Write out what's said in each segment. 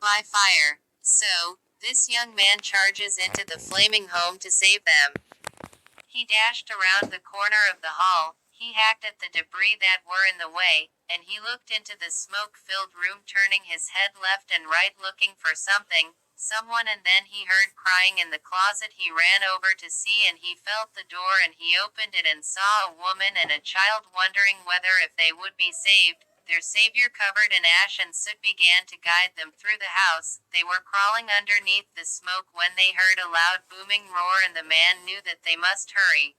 by fire. So, this young man charges into the flaming home to save them. He dashed around the corner of the hall, he hacked at the debris that were in the way, and he looked into the smoke-filled room, turning his head left and right looking for someone, and then he heard crying in the closet. He ran over to see, and he felt the door, and he opened it and saw a woman and a child, wondering whether if they would be saved. Their savior, covered in ash and soot, began to guide them through the house. They were crawling underneath the smoke when they heard a loud booming roar, and the man knew that they must hurry.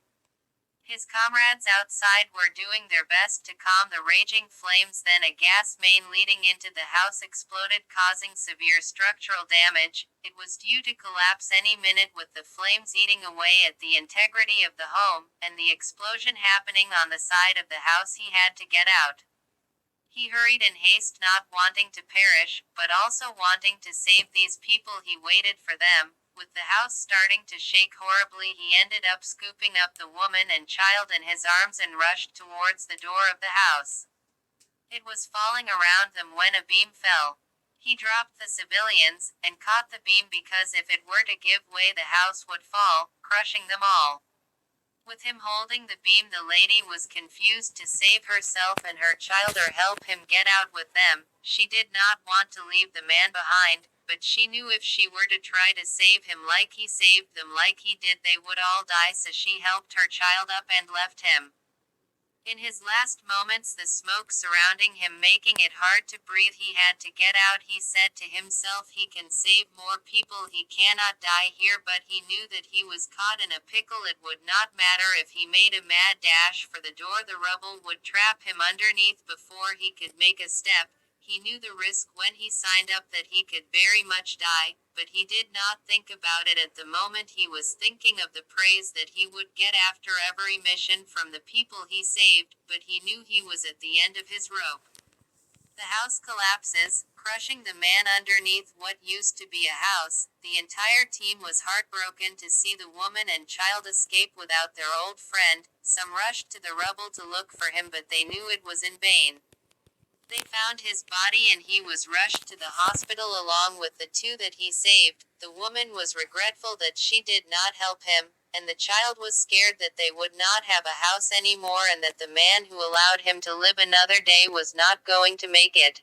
His comrades outside were doing their best to calm the raging flames. Then a gas main leading into the house exploded, causing severe structural damage. It was due to collapse any minute, with the flames eating away at the integrity of the home, and the explosion happening on the side of the house. He had to get out. He hurried in haste, not wanting to perish, but also wanting to save these people. He waited for them. With the house starting to shake horribly, he ended up scooping up the woman and child in his arms and rushed towards the door of the house. It was falling around them when a beam fell. He dropped the civilians, and caught the beam, because if it were to give way, the house would fall, crushing them all. With him holding the beam, the lady was confused to save herself and her child or help him get out with them. She did not want to leave the man behind, but she knew if she were to try to save him like he saved them, like he did, they would all die. So she helped her child up and left him. In his last moments, the smoke surrounding him making it hard to breathe, he had to get out. He said to himself, he can save more people, he cannot die here. But he knew that he was caught in a pickle. It would not matter if he made a mad dash for the door, the rubble would trap him underneath before he could make a step. He knew the risk when he signed up, that he could very much die, but he did not think about it at the moment. He was thinking of the praise that he would get after every mission from the people he saved, but he knew he was at the end of his rope. The house collapses, crushing the man underneath what used to be a house. The entire team was heartbroken to see the woman and child escape without their old friend. Some rushed to the rubble to look for him, but they knew it was in vain. They found his body, and he was rushed to the hospital along with the two that he saved. The woman was regretful that she did not help him, and the child was scared that they would not have a house anymore, and that the man who allowed him to live another day was not going to make it.